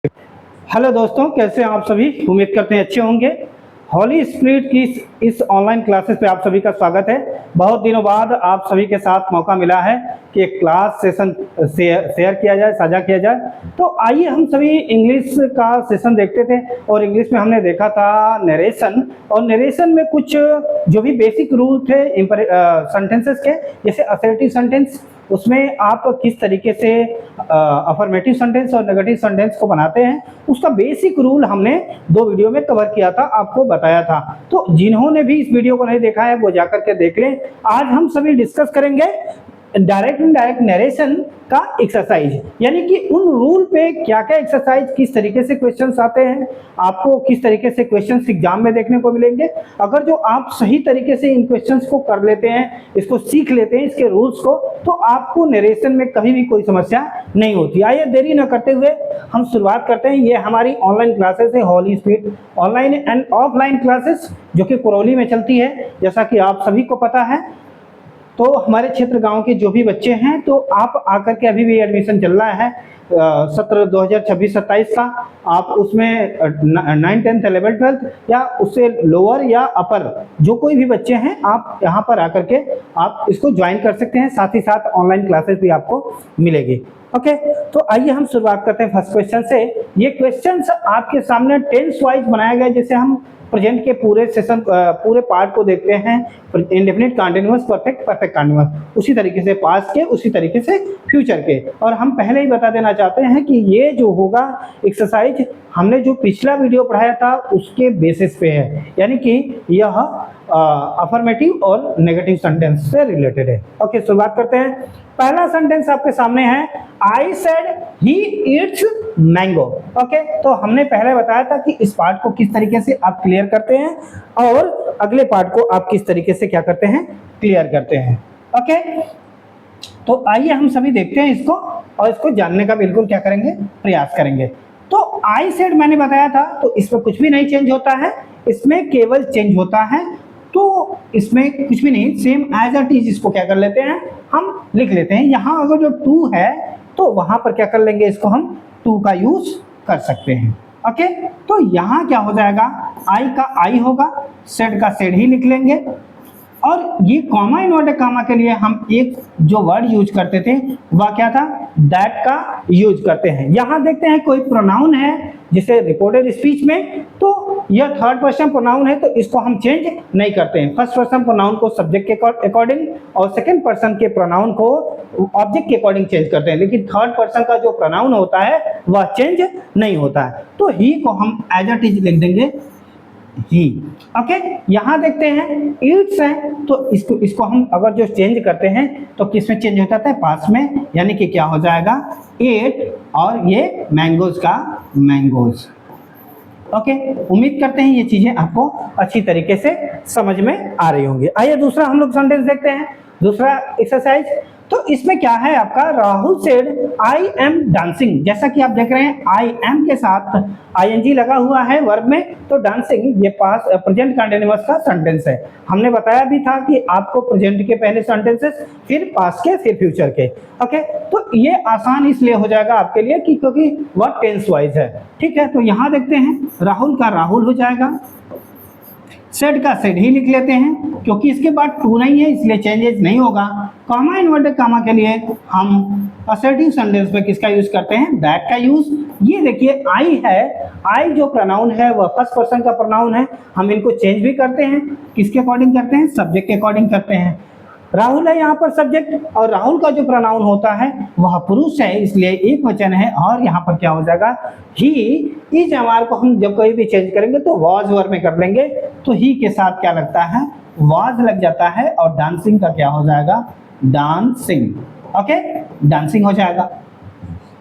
Hello दोस्तों, कैसे हैं आप सभी। उम्मीद करते हैं अच्छे होंगे। होली स्पिरिट की इस ऑनलाइन क्लासेस पे आप सभी का स्वागत है। बहुत दिनों बाद आप सभी के साथ मौका मिला है कि एक क्लास सेशन शेयर किया जाए, साझा किया जाए। तो आइए हम सभी इंग्लिश का सेशन देखते थे और इंग्लिश में हमने देखा था नरेशन, और नरेशन में कुछ जो भी बेसिक रूल थे सेंटेंसेस के, जैसे असर्टिव सेंटेंस, उसमें आप किस तरीके से अफर्मेटिव सेंटेंस और नेगेटिव सेंटेंस को बनाते हैं, उसका बेसिक रूल हमने 2 वीडियो में कवर किया था, आपको बताया था। तो जिन्होंने भी इस वीडियो को नहीं देखा है वो जाकर के देख लें। आज हम सभी डिस्कस करेंगे डायरेक्ट इनडायरेक्ट नरेशन का एक्सरसाइज, यानी कि उन रूल पे क्या क्या एक्सरसाइज, किस तरीके से क्वेश्चंस आते हैं, आपको किस तरीके से क्वेश्चंस एग्जाम में देखने को मिलेंगे। अगर जो आप सही तरीके से इन क्वेश्चंस को कर लेते हैं, इसको सीख लेते हैं, इसके रूल्स को, तो आपको नरेशन में कभी भी कोई समस्या नहीं होती। आइए देरी न करते हुए हम शुरुआत करते हैं। ये हमारी ऑनलाइन क्लासेस है, Holi spirit online and offline classes, जो कि करौली में चलती है, जैसा कि आप सभी को पता है। तो हमारे क्षेत्र गांव के जो भी बच्चे हैं, तो आप आकर के, अभी भी एडमिशन चल रहा है सत्र 2026-27 का, आप उसमें 9th 10th 11th 12th या उससे लोअर या अपर जो कोई भी बच्चे हैं, आप यहाँ पर आकर के आप इसको ज्वाइन कर सकते हैं। साथ ही साथ ऑनलाइन क्लासेस भी आपको मिलेगी। ओके, तो आइए हम शुरुआत करते हैं फर्स्ट क्वेश्चन से। ये क्वेश्चन आपके सामने टेंस वाइज बनाया गया, जैसे हम प्रेजेंट के पूरे सेशन पूरे पार्ट को देखते हैं, indefinite continuous, perfect, perfect continuous, उसी तरीके से पास्ट के, उसी तरीके से फ्यूचर के। और हम पहले ही बता देना चाहते हैं कि ये जो होगा एक्सरसाइज, हमने जो पिछला वीडियो पढ़ाया था उसके बेसिस पे है, यानी कि यह अफर्मेटिव और नेगेटिव सेंटेंस से रिलेटेड है। ओके, शुरुआत करते हैं। पहला सेंटेंस आपके सामने है, I said he eats mango. Okay, तो हमने पहले बताया था कि इस पार्ट को किस तरीके से आप क्लियर करते हैं और अगले पार्ट को आप किस तरीके से क्या करते हैं, क्लियर करते हैं। ओके, तो आइए हम सभी देखते हैं इसको और इसको जानने का बिल्कुल क्या करेंगे, प्रयास करेंगे। तो आई सेड मैंने बताया था, तो इसमें कुछ भी नहीं चेंज होता है, इसमें केवल चेंज होता है, तो इसमें कुछ भी नहीं, सेम एज इट इज इसको क्या कर लेते हैं, हम लिख लेते हैं। यहाँ अगर जो टू है तो वहां पर क्या कर लेंगे, इसको हम टू का यूज कर सकते हैं। ओके, तो यहाँ क्या हो जाएगा, आई का आई होगा, सेड का सेड ही लिख लेंगे। और ये कॉमा इन्वर्टेड कॉमा के लिए हम एक जो वर्ड यूज करते थे वह क्या था, दैट का यूज करते हैं। यहां देखते हैं कोई प्रोनाउन है जिसे रिपोर्टेड स्पीच में, तो यह थर्ड पर्सन प्रोनाउन है, तो इसको हम चेंज नहीं करते हैं। फर्स्ट पर्सन प्रोनाउन को सब्जेक्ट के अकॉर्डिंग और सेकंड पर्सन के प्रोनाउन को ऑब्जेक्ट के अकॉर्डिंग चेंज करते हैं, लेकिन थर्ड पर्सन का जो प्रोनाउन होता है वह चेंज नहीं होता है। तो ही को हम एज इट इज लिख देंगे, ही। ओके, यहां देखते हैं ईट्स है, तो इसको हम अगर जो चेंज करते हैं तो किस में चेंज होता है, पास में, यानी कि क्या हो जाएगा, एट, और ये मैंगोज का मैंगोज। ओके, उम्मीद करते हैं ये चीजें आपको अच्छी तरीके से समझ में आ रही होंगी। आइए दूसरा हम लोग सेंटेंस देखते हैं, दूसरा एक्सरसाइज। तो इसमें क्या है आपका, Rahul said I am dancing. जैसा कि आप देख रहे हैं आई एम के साथ आईएनजी लगा हुआ है वर्ब में, तो डांसिंग ये पास्ट प्रेजेंट कंटीन्यूअस का सेंटेंस है। हमने बताया भी था कि आपको प्रेजेंट के पहले सेंटेंसेस, फिर पास्ट के, फिर फ्यूचर के। ओके, तो ये आसान इसलिए हो जाएगा आपके लिए कि क्योंकि वह टेंस वाइज है। ठीक है, तो यहां देखते हैं राहुल का राहुल हो जाएगा, सेड का सेड ही लिख लेते हैं, क्योंकि इसके बाद टू नहीं है इसलिए चेंजेस नहीं होगा। कॉमा इन्वर्टेड कॉमा के लिए हम असर्टिव सेंटेंस में किसका यूज करते हैं, दैट का यूज। ये देखिए आई है, आई जो प्रोनाउन है वह फर्स्ट पर्सन का प्रोनाउन है, हम इनको चेंज भी करते हैं, किसके अकॉर्डिंग करते हैं, सब्जेक्ट के अकॉर्डिंग करते हैं। राहुल है यहाँ पर सब्जेक्ट, और राहुल का जो प्रोनाउन होता है वह पुरुष है, इसलिए एक वचन है, और यहाँ पर क्या हो जाएगा, ही। इस जमार को हम जब कोई भी चेंज करेंगे तो वॉज वर्ब में कर लेंगे, तो ही के साथ क्या लगता है, वॉज लग जाता है, और डांसिंग का क्या हो जाएगा, डांसिंग। ओके, डांसिंग हो जाएगा।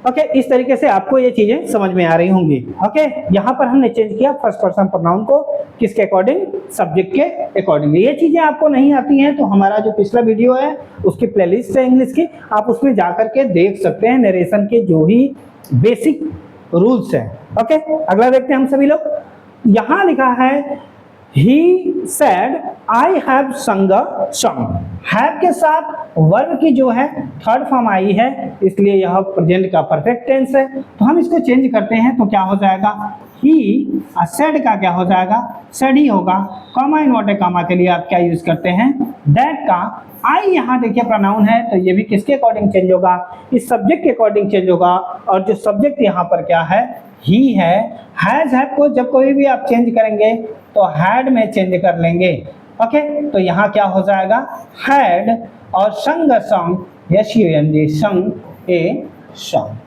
ओके, इस तरीके से आपको ये चीजें समझ में आ रही होंगी। ओके, यहाँ पर हमने चेंज किया फर्स्ट पर्सन प्रोनाउन को किसके अकॉर्डिंग, सब्जेक्ट के अकॉर्डिंग। ये चीजें आपको नहीं आती हैं तो हमारा जो पिछला वीडियो है उसकी प्लेलिस्ट है इंग्लिश की, आप उसमें जाकर के देख सकते हैं नरेशन के जो भी बेसिक रूल्स हैं। ओके, अगला देखते हैं हम सभी लोग। यहाँ लिखा है ही सेड आई हैव संग अ सॉन्ग। हैव के साथ वर्ब की जो है थर्ड फॉर्म आई है, इसलिए यह प्रेजेंट का परफेक्ट टेंस है। तो हम इसको चेंज करते हैं तो क्या हो जाएगा, ही सेड का क्या हो जाएगा, सेड ही होगा। कॉमा इन्वर्टेड कॉमा के लिए आप क्या यूज करते हैं, दैट का। आई यहाँ देखिए प्रोनाउन है तो ये भी किसके अकॉर्डिंग चेंज होगा, इस सब्जेक्ट के अकॉर्डिंग चेंज होगा। और जो सब्जेक्ट यहाँ पर क्या है, ही है। हैज हैव को जब कोई भी आप चेंज करेंगे तो हैड में चेंज कर लेंगे। ओके, तो यहाँ क्या हो जाएगा, हैड और संग अ song, SUNG, sung a song,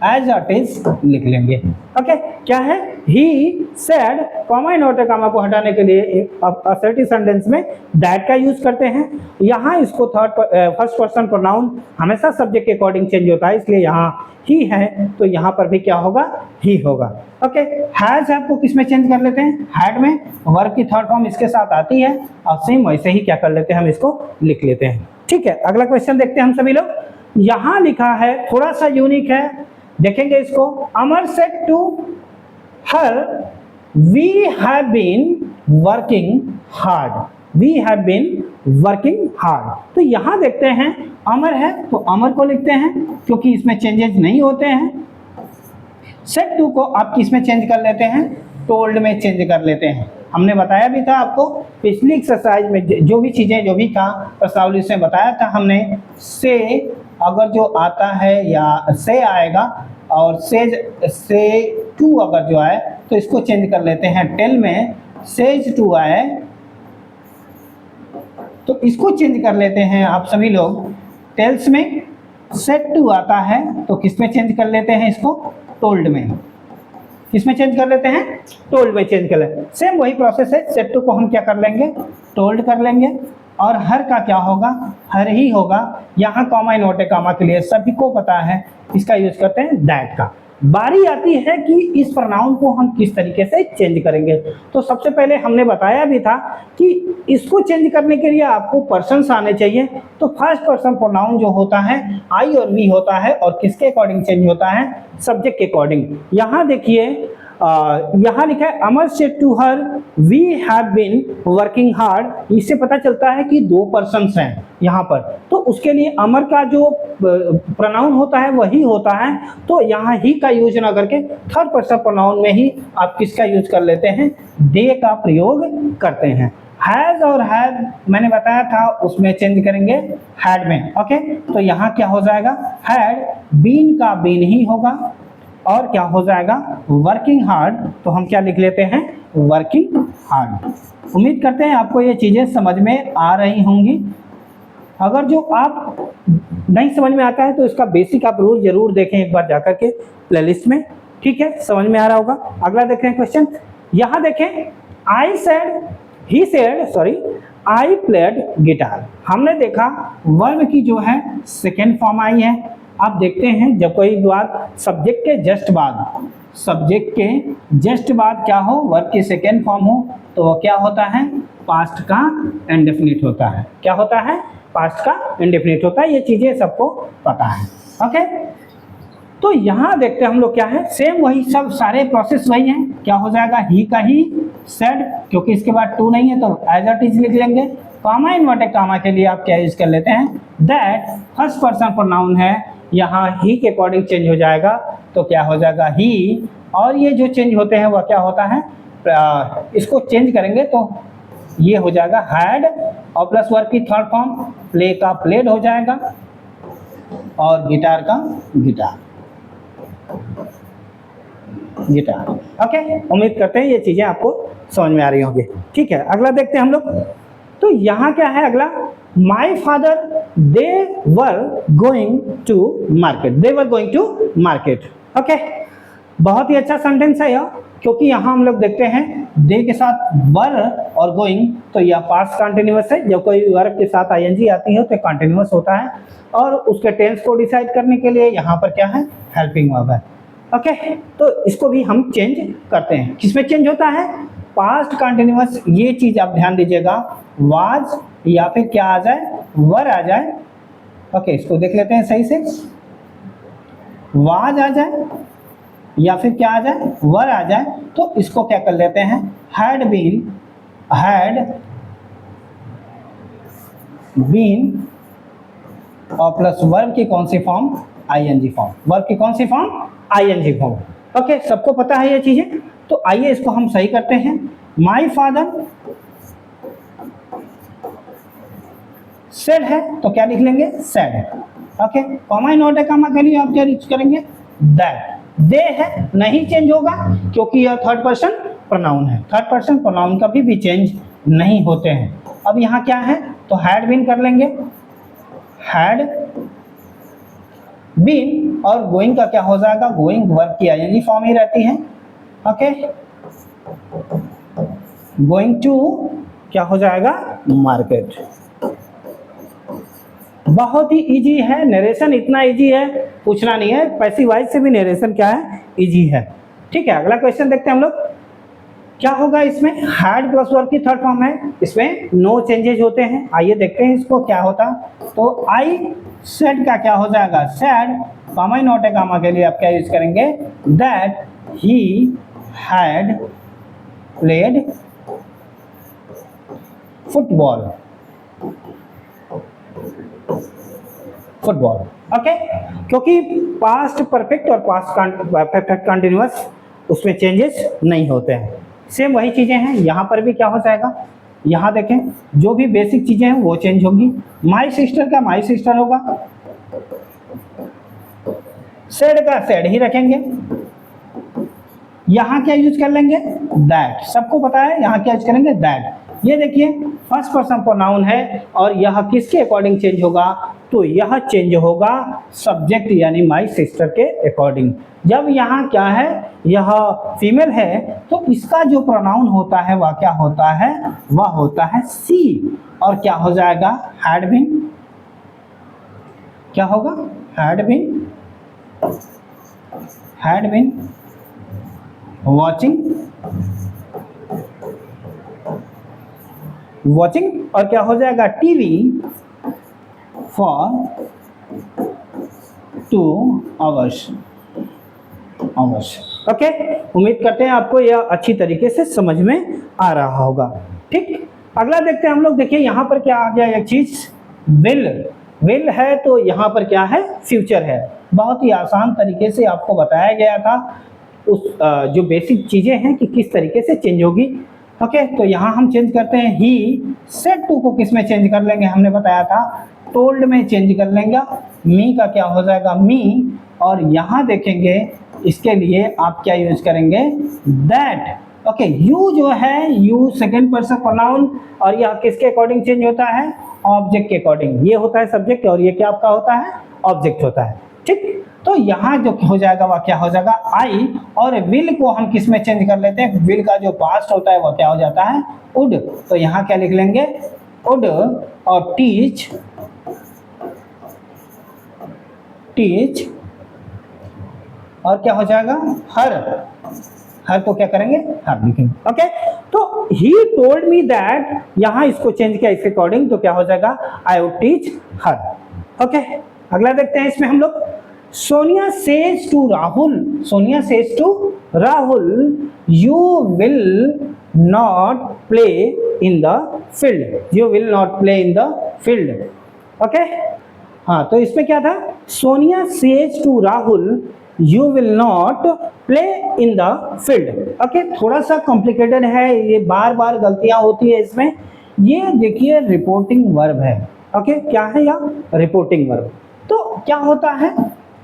as it is लिख लेंगे। ओके, क्या है, he said, comma inverted comma को हटाने के लिए असर्टिव सेंटेंस में दैट का यूज करते हैं। यहाँ इसको फर्स्ट पर्सन प्रोनाउन हमेशा सब्जेक्ट के अकॉर्डिंग चेंज होता है, इसलिए यहाँ ही है तो यहाँ पर भी क्या होगा, ही होगा। ओके, हैज हैव को किस में चेंज कर लेते हैं, हैड में। वर्ब की थर्ड फॉर्म इसके साथ आती है और सेम वैसे ही क्या कर लेते हैं, हम इसको लिख लेते हैं। ठीक है, अगला क्वेश्चन देखते हैं हम सभी लोग। यहाँ लिखा है, थोड़ा सा यूनिक है, देखेंगे इसको। Amar said to her we have been working hard, we have been working hard. तो यहां देखते हैं अमर है तो अमर को लिखते हैं क्योंकि इसमें चेंजेस नहीं होते हैं। सेड टू को आप किस में चेंज कर लेते हैं, टोल्ड में चेंज कर लेते हैं। हमने बताया भी था आपको पिछली एक्सरसाइज में, जो भी चीजें जो भी था प्रश्नावली से बताया था हमने। से अगर जो आता है या से आएगा और से टू अगर जो आए तो इसको चेंज कर लेते हैं। टेल में सेज टू आए तो इसको चेंज कर लेते हैं आप सभी लोग। टेल्स में सेड टू आता है तो किस में चेंज कर लेते हैं इसको, टोल्ड में। किसमें चेंज कर लेते हैं, टोल्ड में चेंज कर लेते हैं। सेम वही प्रोसेस है, सेड टू को हम क्या कर लेंगे, टोल्ड कर लेंगे। और हर का क्या होगा, हर ही होगा। यहाँ कॉमा इन्वर्टेड कॉमा के लिए सभी को पता है, इसका यूज करते हैं दैट का। बारी आती है कि इस प्रोनाउन को हम किस तरीके से चेंज करेंगे। तो सबसे पहले हमने बताया भी था कि इसको चेंज करने के लिए आपको पर्सन्स आने चाहिए। तो फर्स्ट पर्सन प्रोनाउन जो होता है आई और वी होता है और किसके अकॉर्डिंग चेंज होता है, सब्जेक्ट के अकॉर्डिंग। यहाँ देखिए यहाँ लिखा है Amar said to her we have been working hard. इससे पता चलता है कि दो पर्सन्स हैं यहाँ पर, तो उसके लिए अमर का जो प्रोनाउन होता है वही होता है। तो यहाँ ही का यूज ना करके थर्ड पर्सन प्रोनाउन में ही आप किसका यूज कर लेते हैं, दे का प्रयोग करते हैं। हैज और हैव मैंने बताया था उसमें चेंज करेंगे हैड में। ओके, तो यहाँ क्या हो जाएगा, हैड, बीन का बीन ही होगा और क्या हो जाएगा, वर्किंग हार्ड। तो हम क्या लिख लेते हैं, वर्किंग हार्ड। उम्मीद करते हैं आपको ये चीजें समझ में आ रही होंगी। अगर जो आप नहीं समझ में आता है तो इसका बेसिक आप रूल जरूर देखें एक बार जाकर के प्लेलिस्ट में। ठीक है, समझ में आ रहा होगा। अगला देखें क्वेश्चन, यहाँ देखें I said, he said, sorry, I played guitar. हमने देखा वर्ब की जो है सेकेंड फॉर्म आई है। आप देखते हैं जब कोई बात सब्जेक्ट के जस्ट बाद, सब्जेक्ट के जस्ट बाद क्या हो, वर्ब की सेकेंड फॉर्म हो तो वो क्या होता है, पास्ट का इंडेफिनिट होता है। क्या होता है, पास्ट का इंडेफिनिट होता है। ये चीजें सबको पता है। ओके, तो यहाँ देखते हैं हम लोग क्या है, सेम वही सब सारे प्रोसेस वही हैं। क्या हो जाएगा, ही का ही, सेड, क्योंकि इसके बाद टू नहीं है तो एज इट इज लिख लेंगे। कॉमा इन्वर्टेड कॉमा के लिए आप क्या यूज कर लेते हैं, दैट, फर्स्ट पर्सन प्रोनाउन है, यहाँ ही के अकॉर्डिंग चेंज हो जाएगा तो क्या हो जाएगा, ही। और ये जो चेंज होते हैं वह क्या होता है, इसको चेंज करेंगे तो ये हो जाएगा हैड और प्लस वर्ब की थर्ड फॉर्म, प्ले का प्लेड हो जाएगा और गिटार का गिटार, गिटार। ओके, उम्मीद करते हैं ये चीजें आपको समझ में आ रही होंगी। ठीक है, अगला देखते हैं हम लोग। तो यहाँ क्या है अगला, my father they were going to market, they were going to market. Okay, बहुत ही अच्छा सेंटेंस है यह, क्योंकि यहाँ हम लोग देखते हैं दे के साथ वर और गोइंग, तो यह पास्ट कंटिन्यूअस है। जब कोई वर्ब के साथ आईएनजी आती है तो कंटिन्यूअस होता है और उसके टेंस को डिसाइड करने के लिए यहाँ पर क्या है, हेल्पिंग वर्ब है। ओके, तो इसको भी हम चेंज करते हैं। किसमें चेंज होता है, पास्ट कंटिन्यूअस। ये चीज आप ध्यान दीजिएगा, वाज या फिर क्या आ जाए, वर आ जाए। ओके, इसको देख लेते हैं सही से, वाज आ जाए या फिर क्या आ जाए, वर आ जाए तो इसको क्या कर लेते हैं, हैड बीन हैड बीन और प्लस वर्ब की कौन सी फॉर्म, आईएनजी फॉर्म, वर्ब की कौन सी फॉर्म, आईएनजी फॉर्म। ओके, सबको पता है ये चीजें। तो आइए इसको हम सही करते हैं। माय फादर सेड है तो क्या लिख लेंगे, सेड। ओके, कॉमा नोट है, कॉमा के लिए आप क्या यूज करेंगे, दैट। दे है, नहीं चेंज होगा क्योंकि यह थर्ड पर्सन प्रोनाउन है, थर्ड पर्सन प्रोनाउन कभी भी चेंज नहीं होते हैं। अब यहाँ क्या है, तो हैड बीन कर लेंगे, हैड बीन, और गोइंग का क्या हो जाएगा, गोइंग वर्ब की आईएनजी फॉर्म ही रहती है। ओके, गोइंग टू क्या हो जाएगा, मार्केट। बहुत ही इजी है, नरेशन इतना इजी है, पूछना नहीं है, पैसिव वॉइस से भी नरेशन क्या है, इजी है। ठीक है, अगला क्वेश्चन देखते हैं हम लोग। क्या होगा इसमें, हैड प्लस वर्ब की थर्ड फॉर्म है, इसमें नो चेंजेज होते हैं। आइए देखते हैं इसको क्या होता। तो आई सेड का क्या हो जाएगा, सेड, कॉमा नोट है, कॉमा के लिए आप क्या यूज करेंगे, that he had played football, football. Okay, क्योंकि पास्ट परफेक्ट और पास्ट परफेक्ट कंटिन्यूअस उसमें चेंजेस नहीं होते हैं। सेम वही चीजें हैं यहाँ पर भी, क्या हो जाएगा, यहाँ देखें जो भी बेसिक चीजें हैं वो चेंज होंगी। माय सिस्टर का माय सिस्टर होगा, सेड का सेड ही रखेंगे। यहाँ क्या यूज कर लेंगे, दैट, सबको पता है यहाँ क्या यूज करेंगे, दैट। ये देखिए फर्स्ट पर्सन प्रोनाउन है और यह किसके अकॉर्डिंग चेंज होगा, तो यह चेंज होगा सब्जेक्ट यानी माय सिस्टर के अकॉर्डिंग। जब यहाँ क्या है, यह फीमेल है तो इसका जो प्रोनाउन होता है वह क्या होता है, वह होता है सी। और क्या हो जाएगा, हैड बीन, क्या होगा, had been, had been watching, watching, और क्या हो जाएगा, टीवी फॉर 2 आवर्स। ओके, उम्मीद करते हैं आपको यह अच्छी तरीके से समझ में आ रहा होगा। ठीक, अगला देखते हैं हम लोग। देखिए यहाँ पर क्या आ गया, एक चीज विल, विल है तो यहाँ पर क्या है, फ्यूचर है। बहुत ही आसान तरीके से आपको बताया गया था उस जो बेसिक चीजें हैं कि किस तरीके से चेंज होगी। ओके, तो यहाँ हम चेंज करते हैं, ही सेड टू को किस में चेंज कर लेंगे, हमने बताया था टोल्ड में चेंज कर लेंगे। मी का क्या हो जाएगा, मी, और यहाँ देखेंगे इसके लिए आप क्या यूज करेंगे, दैट। ओके, यू जो है, यू सेकंड पर्सन प्रोनाउन, और यह किसके अकॉर्डिंग चेंज होता है, ऑब्जेक्ट के अकॉर्डिंग। ये होता है सब्जेक्ट और ये क्या आपका होता है, ऑब्जेक्ट होता है। ठीक, तो यहाँ जो हो जाएगा वह क्या हो जाएगा, आई, और विल को हम किस में चेंज कर लेते हैं, विल का जो पास्ट होता है वह क्या हो जाता है, वुड। तो यहाँ क्या लिख लेंगे, वुड, और टीच, टीच, और क्या हो जाएगा, हर, हर को क्या करेंगे, हर लिखेंगे। ओके, तो ही टोल्ड मी दैट, यहाँ इसको चेंज किया इसके अकॉर्डिंग, तो क्या हो जाएगा, I would teach her. Okay, अगला देखते हैं इसमें हम लोग। Sonia says to Rahul, Sonia says to Rahul, you will not play in the field, you will not play in the field. Okay, हाँ, तो इसमें क्या था, Sonia says to Rahul, you will not play in the field. Okay, थोड़ा सा कॉम्प्लिकेटेड है, ये बार बार गलतियां होती है इसमें। ये देखिए रिपोर्टिंग वर्ब है। ओके, क्या है यह, रिपोर्टिंग वर्ब। तो क्या होता है,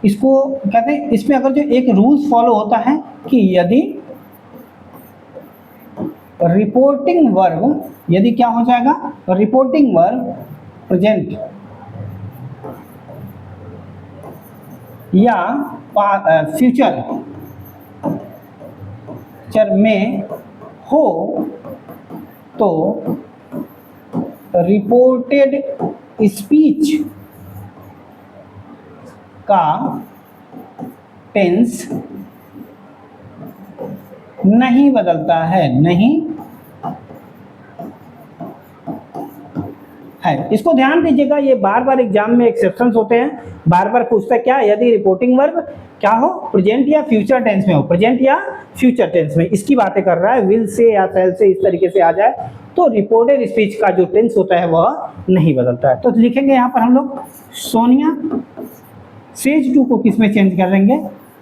इसको कहते हैं, इसमें अगर जो एक रूल्स फॉलो होता है कि यदि रिपोर्टिंग वर्ब, यदि क्या हो जाएगा, रिपोर्टिंग वर्ब प्रेजेंट या फ्यूचर में हो तो रिपोर्टेड स्पीच का टेंस नहीं बदलता है, नहीं है। इसको ध्यान दीजिएगा, ये बार बार एग्जाम में एक्सेप्शंस होते हैं, बार बार पूछता है क्या, यदि रिपोर्टिंग वर्ब क्या हो, प्रेजेंट या फ्यूचर टेंस में हो, प्रेजेंट या फ्यूचर टेंस में, इसकी बातें कर रहा है। विल से या सेल से इस तरीके से आ जाए तो रिपोर्टेड स्पीच का जो टेंस होता है वह नहीं बदलता है। तो लिखेंगे यहाँ पर हम लोग सोनिया सेज टू को किस में चेंज कर देंगे,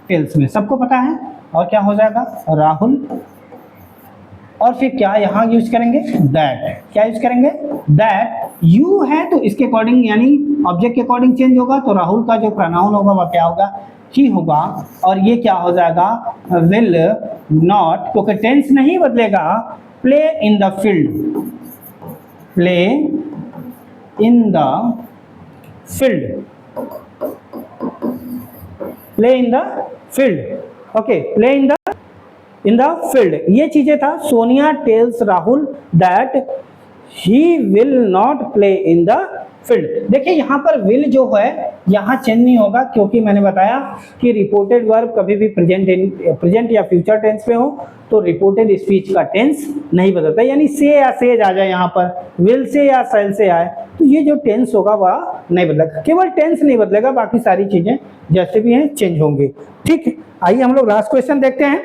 टेल्स में, सबको पता है। और क्या हो जाएगा, राहुल, और फिर क्या यहाँ यूज करेंगे, दैट, क्या यूज करेंगे, दैट। यू है तो इसके अकॉर्डिंग यानी ऑब्जेक्ट के अकॉर्डिंग चेंज होगा, तो राहुल का जो प्रोनाउन होगा वह क्या होगा, ही होगा। और ये क्या हो जाएगा, विल नॉट, क्योंकि टेंस नहीं बदलेगा, play in the field, play in the field, play in the field, okay, play in the field. ये चीजें था। Sonia tells Rahul that he will not play in the field. देखिए यहाँ पर विल जो है यहाँ चेंज नहीं होगा, क्योंकि मैंने बताया कि रिपोर्टेड वर्ब कभी भी प्रेजेंट या फ्यूचर टेंस में हो तो रिपोर्टेड स्पीच का टेंस नहीं बदलता, यानी से या सेज आ जाए, यहाँ पर विल से या सेल से आए तो ये जो टेंस होगा वह नहीं बदलेगा, केवल टेंस नहीं बदलेगा, बाकी सारी चीजें जैसे भी हैं चेंज होंगी। ठीक है, आइए हम लोग लास्ट क्वेश्चन देखते हैं।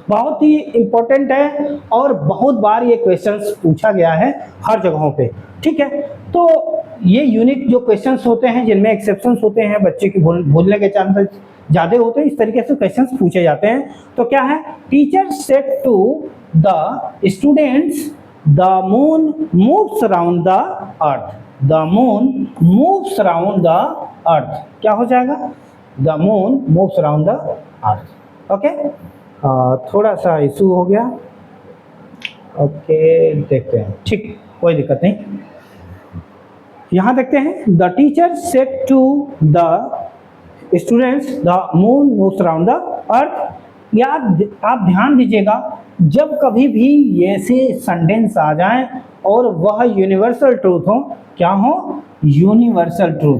बहुत ही इंपॉर्टेंट है और बहुत बार ये क्वेश्चंस पूछा गया है हर जगहों पे। ठीक है, तो ये यूनिक जो क्वेश्चंस होते हैं जिनमें एक्सेप्शंस होते हैं, बच्चे की भूलने के चांसेस ज़्यादा होते हैं, इस तरीके से क्वेश्चंस पूछे जाते हैं। तो क्या है, teacher said to the students the moon moves around the earth, the moon moves around the earth, क्या हो जाएगा, the moon moves around the earth. Okay, थोड़ा सा इशू हो गया, ओके देखते हैं, ठीक, कोई दिक्कत नहीं। यहाँ देखते हैं, the teacher said to the students the moon moves around the earth. या आप ध्यान दीजिएगा, जब कभी भी ऐसे सेंटेंस आ जाएं और वह यूनिवर्सल ट्रूथ हो, क्या हो, यूनिवर्सल ट्रूथ,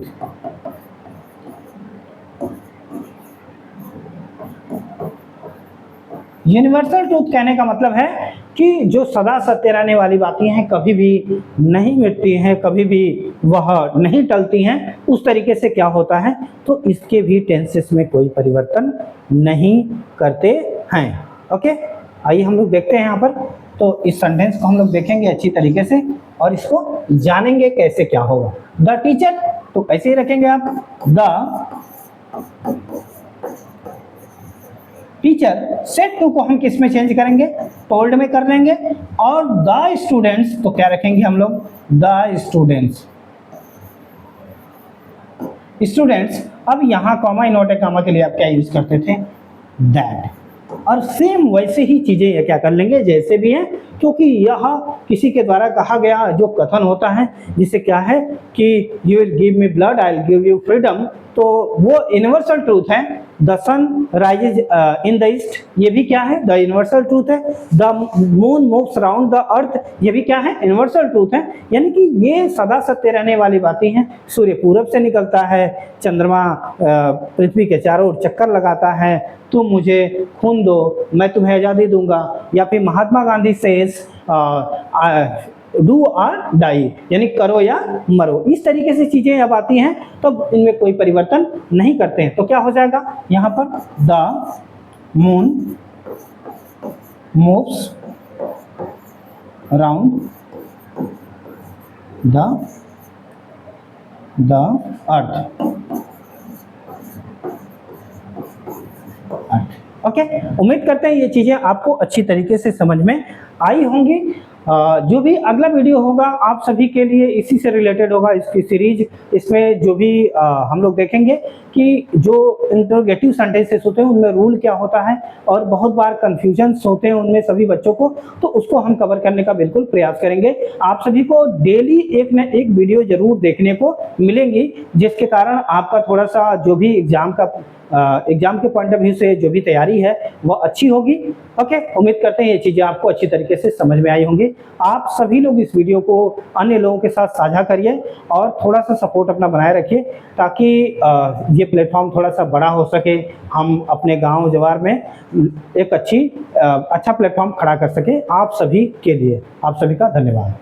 यूनिवर्सल ट्रूथ कहने का मतलब है कि जो सदा सत्य रहने वाली बातें हैं, कभी भी नहीं मिटती हैं, कभी भी वह नहीं टलती हैं, उस तरीके से क्या होता है, तो इसके भी टेंसेस में कोई परिवर्तन नहीं करते हैं। ओके, आइए हम लोग देखते हैं यहाँ पर। तो इस सेंटेंस को हम लोग देखेंगे अच्छी तरीके से और इसको जानेंगे कैसे क्या होगा। द टीचर, तो ऐसे ही रखेंगे आप, द टीचर सेड टू को हम किस में चेंज करेंगे, टोल्ड में कर लेंगे। और द स्टूडेंट्स, तो क्या रखेंगे हम लोग, द स्टूडेंट्स, स्टूडेंट्स। अब यहाँ कॉमा इनवर्टेड कॉमा के लिए आप क्या यूज करते थे, दैट। और सेम वैसे ही चीजें ये क्या कर लेंगे जैसे भी हैं, क्योंकि यह किसी के द्वारा कहा गया जो कथन होता है, जिसे क्या है कि you will give me blood I will give you freedom, तो वो यूनिवर्सल ट्रूथ है। The sun rises in the east, ये भी क्या है, द यूनिवर्सल ट्रूथ है। The moon moves around the earth, ये भी क्या है, यूनिवर्सल ट्रूथ है। यानी कि ये सदा सत्य रहने वाली बातें हैं। सूर्य पूरब से निकलता है, चंद्रमा पृथ्वी के चारों ओर चक्कर लगाता है, तुम मुझे खून दो मैं तुम्हें आज़ादी दूंगा, या फिर महात्मा गांधी सेज डू और डाई, यानी करो या मरो, इस तरीके से चीजें अब आती हैं तो इनमें कोई परिवर्तन नहीं करते हैं। तो क्या हो जाएगा यहाँ पर, the moon moves around the earth. Okay, उम्मीद करते हैं ये चीजें आपको अच्छी तरीके से समझ में आई होंगी। जो भी अगला वीडियो होगा आप सभी के लिए इसी से रिलेटेड होगा, इसकी सीरीज। इसमें जो भी हम लोग देखेंगे कि जो इंटरोगेटिव सेंटेंसेस होते हैं उनमें रूल क्या होता है, और बहुत बार कन्फ्यूजन्स होते हैं उनमें सभी बच्चों को, तो उसको हम कवर करने का बिल्कुल प्रयास करेंगे। आप सभी को डेली एक न एक वीडियो जरूर देखने को मिलेंगी, जिसके कारण आपका थोड़ा सा जो भी एग्जाम के पॉइंट ऑफ व्यू से जो भी तैयारी है वह अच्छी होगी। ओके, उम्मीद करते हैं ये चीज़ें आपको अच्छी तरीके से समझ में आई होंगी। आप सभी लोग इस वीडियो को अन्य लोगों के साथ साझा करिए और थोड़ा सा सपोर्ट अपना बनाए रखिए, ताकि ये प्लेटफॉर्म थोड़ा सा बड़ा हो सके, हम अपने गांव जवार में एक अच्छा प्लेटफॉर्म खड़ा कर सके आप सभी के लिए। आप सभी का धन्यवाद।